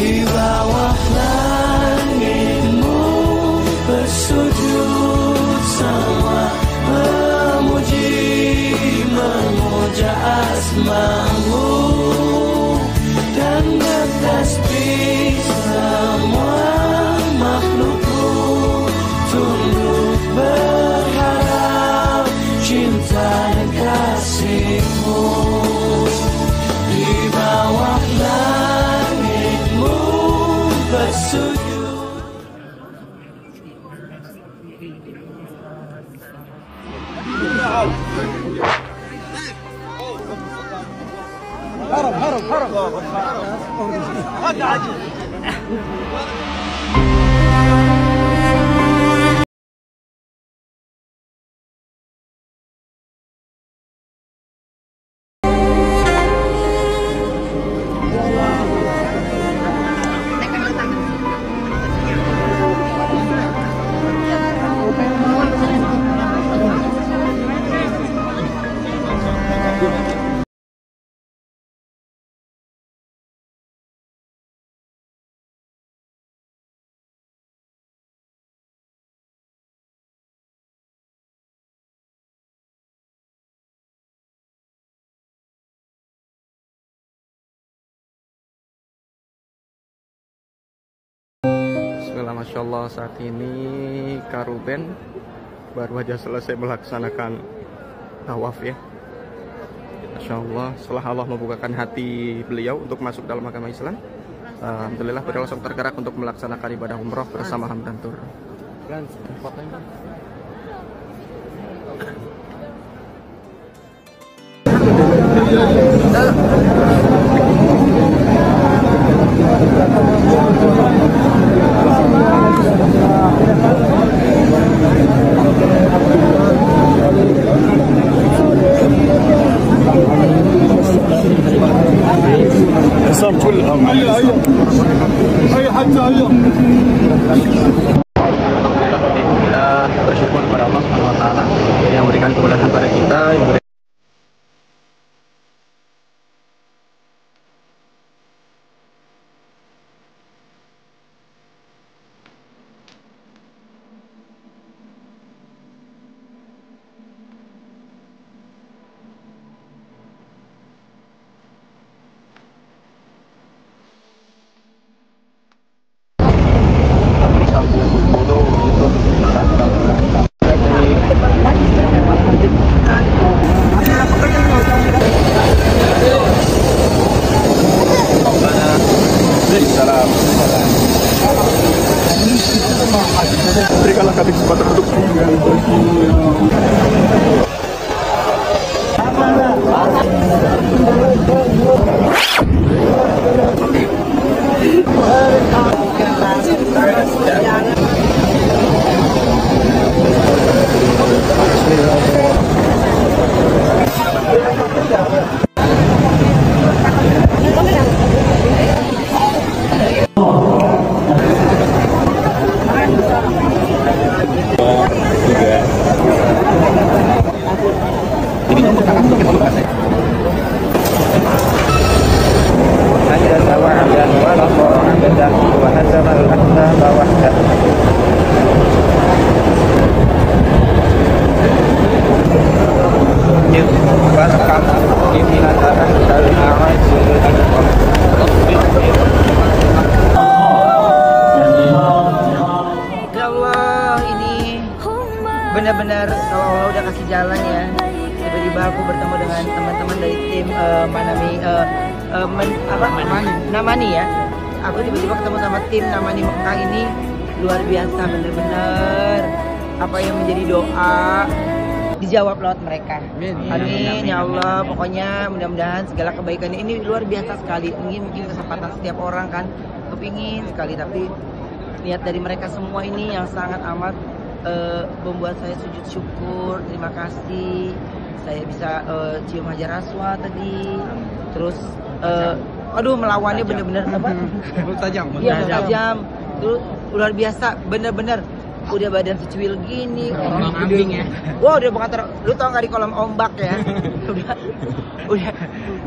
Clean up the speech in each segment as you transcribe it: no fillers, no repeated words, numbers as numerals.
Di bawah langitmu bersujud semua, memuja asmamu, dan bertasbih semua makhlukmu, tunduk berharap cinta dan kasihmu. Di bawah langitmu bersujud. Bismillah, Masya Allah, saat ini Karuben baru aja selesai melaksanakan tawaf ya. Masya Allah, setelah Allah membukakan hati beliau untuk masuk dalam agama Islam, alhamdulillah beliau langsung tergerak untuk melaksanakan ibadah umroh bersama Hamdantur. Kita bersyukur kepada Allah Subhanahu wa taala yang memberikan kemudahan pada kita, yang berikanlah kami kesempatan untuk benar-benar kalau Allah udah kasih jalan ya. Tiba-tiba aku bertemu dengan teman-teman dari tim Namani ya. Aku tiba-tiba ketemu sama tim Namani Mekah ini, luar biasa bener-bener. Apa yang menjadi doa dijawab lewat mereka. Amin ya Allah. Pokoknya mudah-mudahan segala kebaikannya ini luar biasa sekali. Mungkin kesempatan setiap orang kan kepingin sekali, tapi niat dari mereka semua ini yang sangat amat membuat saya sujud syukur, terima kasih. Saya bisa cium hajar aswad tadi. Terus aduh melawannya bener-bener apa? tajam. Iya, tajam. Terus luar biasa, bener-bener udah badan secuil gini, Ambing ya. Wah, udah pengantar. Lu tau nggak di kolam ombak ya? udah,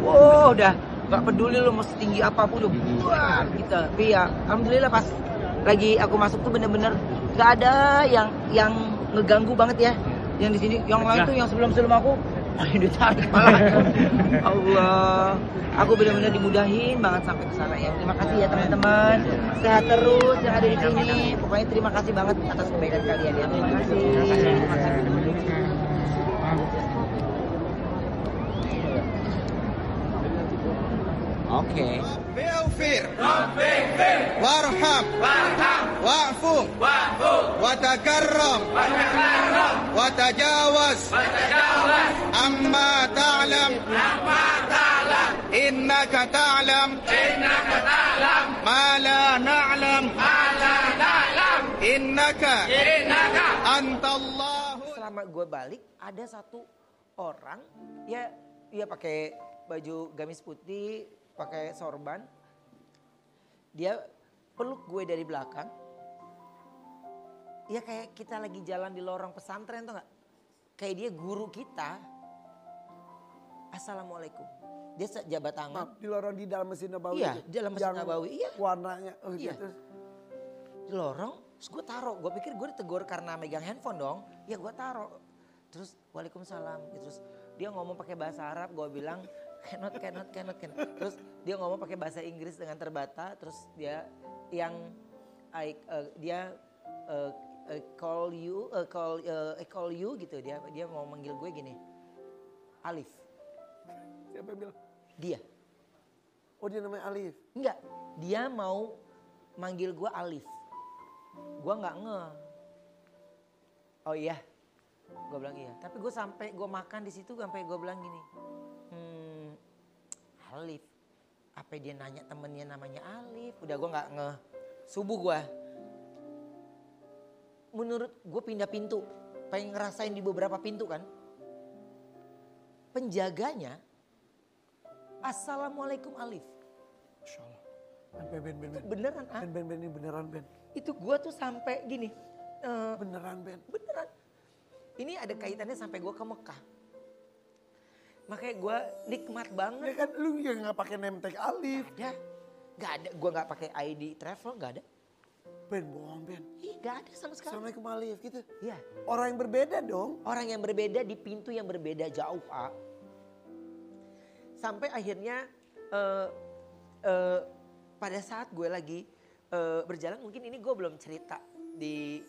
wow, udah nggak peduli lo mau setinggi apapun udah buat gitu. Tapi ya alhamdulillah pas lagi aku masuk tuh bener-bener nggak ada yang ngeganggu banget ya. Yang di sini, yang lain tuh yang sebelum aku ditarik malah. Allah, aku benar-benar dimudahin banget sampai ke sana ya. Terima kasih ya teman-teman. Sehat terus yang ada di sini. Pokoknya terima kasih banget atas kebaikan kalian ya. Terima kasih. Oke. Warham. Wa'fu. Watakarram. Watajawaz. Amma ta'lam. Innaka ta'lam. Ma la na'lam. Innaka antallahu. Selama gue balik ada satu orang ya pakai baju gamis putih, pakai sorban. Dia peluk gue dari belakang. Ya kayak kita lagi jalan di lorong pesantren tuh gak? Kayak dia guru kita. Assalamualaikum. Dia jabat tangan. Di lorong di dalam Masjid Nabawi. Iya, di dalam Masjid Nabawi. Iya. Warnanya. Iya. Gitu. Di lorong, terus gue taruh. Gue pikir gue ditegur karena megang handphone dong. Ya gue taruh. Terus waalaikumsalam. Terus dia ngomong pakai bahasa Arab. Gue bilang cannot. Terus dia ngomong pakai bahasa Inggris dengan terbata. Terus dia yang call you gitu. Dia mau manggil gue gini. Alif. Siapa yang bilang? Dia. Oh dia namanya Alif? Enggak. Dia mau manggil gue Alif. Gue nggak Oh iya. Gue bilang iya. Tapi gue sampai gue makan di situ sampai gue bilang gini. Alif. Apa dia nanya temennya namanya Alif? Udah gue nggak Subuh gue. Menurut gue pindah pintu. Pengen ngerasain di beberapa pintu kan. Penjaganya. Assalamualaikum Alif. Masya Allah. Ben. Beneran ah? Ben ini beneran Ben. Itu gue tuh sampai gini. Beneran Ben. Beneran. Ini ada kaitannya sampai gue ke Mekah. Makanya gue nikmat banget. Ya kan lu yang gak pakai name tag Alif. Gak ada. Gue gak pakai ID travel gak ada. Ben bohong Ben. Ih gak ada sama sekali. Assalamualaikum Alif gitu. Iya. Orang yang berbeda dong. Orang yang berbeda di pintu yang berbeda jauh ah. Sampai akhirnya pada saat gue lagi berjalan, mungkin ini gue belum cerita di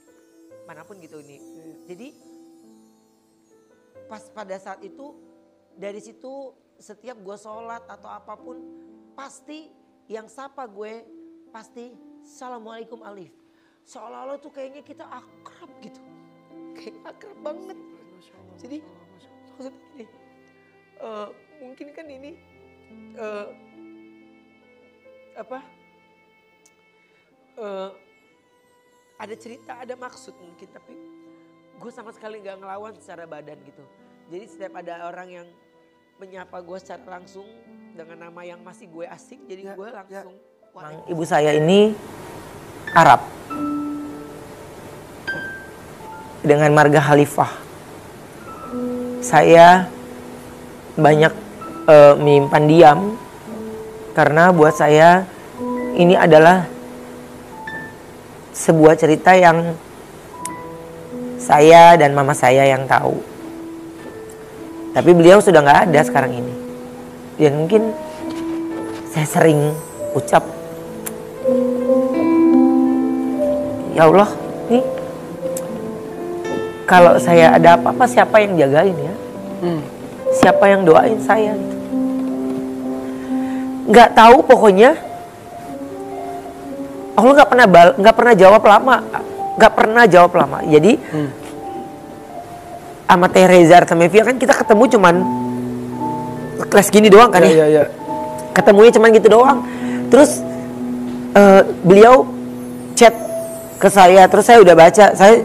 manapun gitu ini. Jadi pas pada saat itu dari situ setiap gue sholat atau apapun pasti yang sapa gue pasti Assalamualaikum Alif. Seolah-olah tuh kayaknya kita akrab gitu. Kayak akrab banget. Jadi maksudnya gini. Mungkin kan ini ada cerita, ada maksud mungkin, tapi gue sama sekali gak ngelawan secara badan gitu. Jadi setiap ada orang yang menyapa gue secara langsung dengan nama yang masih gue asik, jadi gue langsung. Ibu saya ini Arab dengan marga Khalifah. Saya banyak menyimpan diam karena buat saya ini adalah sebuah cerita yang saya dan mama saya yang tahu. Tapi beliau sudah nggak ada sekarang ini. Dan mungkin saya sering ucap, ya Allah, nih kalau saya ada apa-apa siapa yang jagain ya? Siapa yang doain saya? Nggak tahu pokoknya. Allah nggak pernah jawab lama. Jadi sama Teh Reza sama Evia kan kita ketemu cuman kelas gini doang kan ya. Ketemunya cuman gitu doang. Terus beliau chat ke saya, terus saya udah baca, saya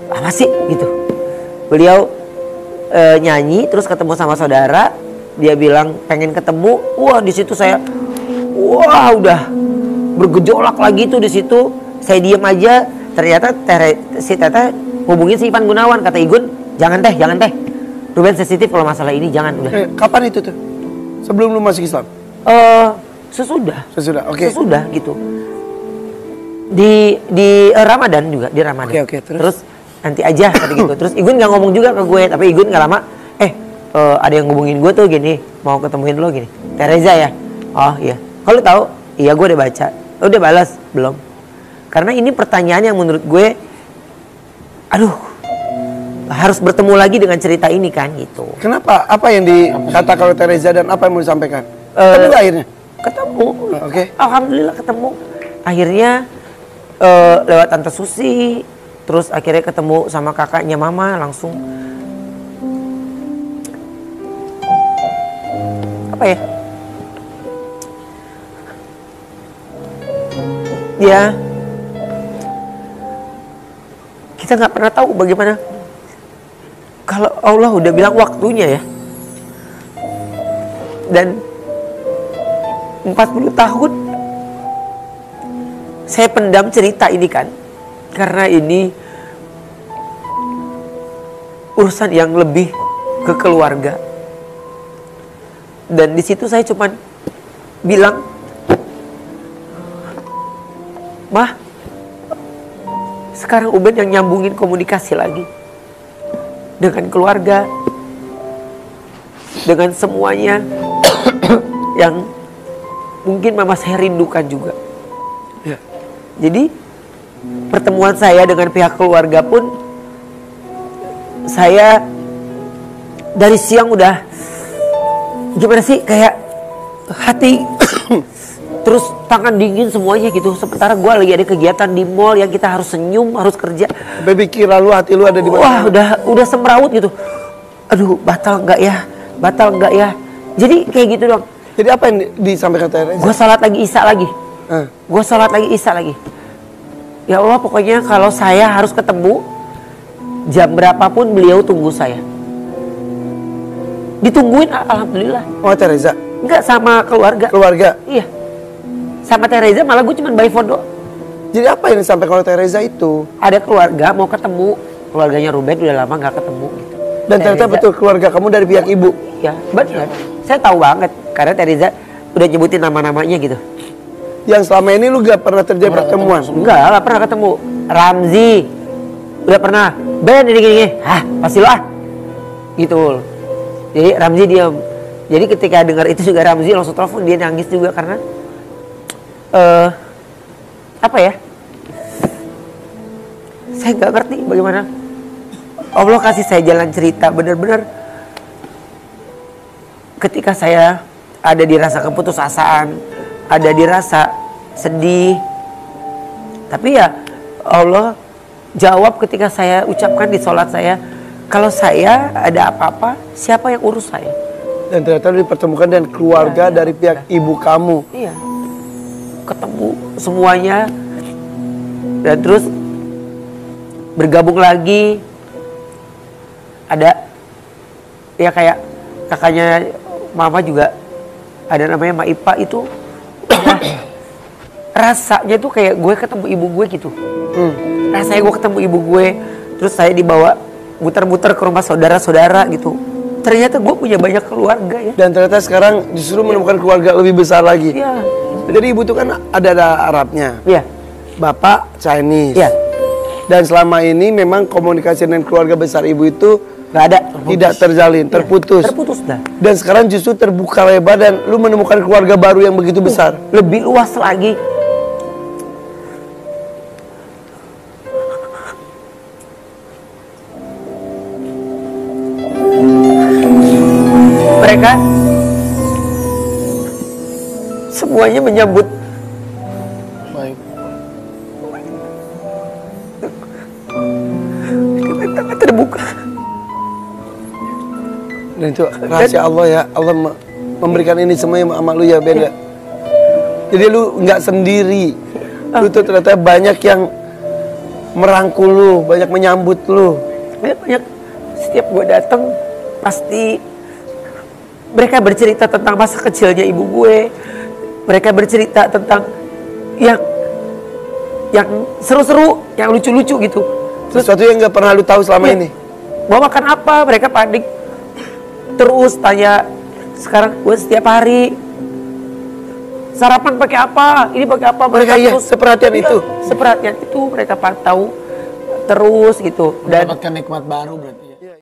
apa sih gitu. Beliau nyanyi, terus ketemu sama saudara, dia bilang pengen ketemu, wah di situ saya, wah udah bergejolak lagi tuh di situ. Saya diam aja, ternyata si Teteh hubungin si Ivan Gunawan, kata Igun, jangan teh, Ruben sensitif kalau masalah ini jangan udah. Kapan itu tuh? Sebelum lu masuk Islam? Sesudah. Sesudah, oke. Sesudah gitu. Di Ramadan juga, di Ramadan. Oke, terus nanti aja kata gitu. Terus Igun nggak ngomong juga ke gue, tapi Igun nggak lama, ada yang ngubungin gue tuh gini, mau ketemuin lo gini. Teresa ya? Oh iya. Kalau tahu? Iya, gue udah baca. Lo udah balas? Belum. Karena ini pertanyaan yang menurut gue, aduh, harus bertemu lagi dengan cerita ini kan gitu. Kenapa? Apa yang dikatakan oleh Teresa dan apa yang mau disampaikan? Ketemu akhirnya? Ketemu. Oke. Alhamdulillah ketemu. Akhirnya lewat Tante Susi, terus akhirnya ketemu sama kakaknya Mama langsung. Apa ya? Ya, kita nggak pernah tahu bagaimana. Kalau Allah udah bilang waktunya ya. Dan 40 tahun saya pendam cerita ini kan. Karena ini urusan yang lebih ke keluarga. Dan di situ saya cuman bilang, Mah, sekarang Uben yang nyambungin komunikasi lagi dengan keluarga, dengan semuanya yang mungkin Mama saya rindukan juga. Ya. Jadi pertemuan saya dengan pihak keluarga pun, saya dari siang udah gimana sih, kayak hati terus tangan dingin semuanya gitu. Sementara gue lagi ada kegiatan di mall yang kita harus senyum, harus kerja. Pikiran lu, hati lu ada di mana? Wah, udah semrawut gitu. Aduh, batal nggak ya? Batal nggak ya? Jadi kayak gitu dong. Jadi apa yang disampaikan Teresa? Gue salat lagi Isya lagi. Gue salat lagi Isya lagi. Ya Allah, pokoknya kalau saya harus ketemu, jam berapapun beliau tunggu saya. Ditungguin, alhamdulillah. Oh, Teresa? Enggak, sama keluarga. Keluarga? Iya. Sama Teresa malah gue cuma by phone doang. Jadi apa yang disampaikan oleh Teresa itu? Ada keluarga mau ketemu. Keluarganya Ruben udah lama nggak ketemu gitu. Dan ternyata betul keluarga kamu dari pihak ibu? Ya, benar. Saya tahu banget. Karena Teresa udah nyebutin nama-namanya gitu. Yang selama ini lu gak pernah terjadi pertemuan? Enggak, gak pernah ketemu. Ramzi udah pernah. Ben ini gini. Hah, pasti lo ah. Gitu. Jadi Ramzi diam. Jadi ketika dengar itu juga Ramzi langsung telepon, dia nangis juga karena apa ya? Saya nggak ngerti bagaimana Allah kasih saya jalan cerita. Benar-benar ketika saya ada di rasa keputusasaan, ada di rasa sedih, tapi ya Allah jawab ketika saya ucapkan di sholat saya, kalau saya ada apa-apa, siapa yang urus saya? Dan ternyata dipertemukan dengan keluarga dari pihak ibu kamu. Iya, ketemu semuanya dan terus bergabung lagi. Ada ya kayak kakaknya Mama juga ada namanya Ma Ipa itu. Rasanya tuh kayak gue ketemu ibu gue gitu. Rasanya gue ketemu ibu gue, terus saya dibawa muter-muter ke rumah saudara-saudara gitu. Ternyata gue punya banyak keluarga ya. Dan ternyata sekarang justru menemukan keluarga lebih besar lagi. Iya. Jadi ibu tuh kan ada Arabnya. Iya. Bapak Chinese. Iya. Dan selama ini memang komunikasi dengan keluarga besar ibu itu Gak ada. tidak terjalin, terputus. Terputus dah. Dan sekarang justru terbuka lebar dan lu menemukan keluarga baru yang begitu besar. Lebih luas lagi. Mereka semuanya menyambut. Baik. Kita terbuka. Dan itu rahasia Allah ya. Allah memberikan ini semuanya sama lu ya, beda. Jadi lu nggak sendiri. Lu tuh ternyata banyak yang merangkul lu, banyak menyambut lu. Banyak. Setiap gue datang pasti mereka bercerita tentang masa kecilnya ibu gue. Mereka bercerita tentang yang seru-seru, yang lucu-lucu gitu. Sesuatu yang nggak pernah lu tahu selama ini. Mau makan apa? Mereka panik. Terus tanya Sekarang gue setiap hari sarapan pakai apa, ini pakai apa, Mereka iya, terus seperhatian itu. seperhatian itu mereka pantau terus gitu. Dan mendapatkan nikmat baru berarti.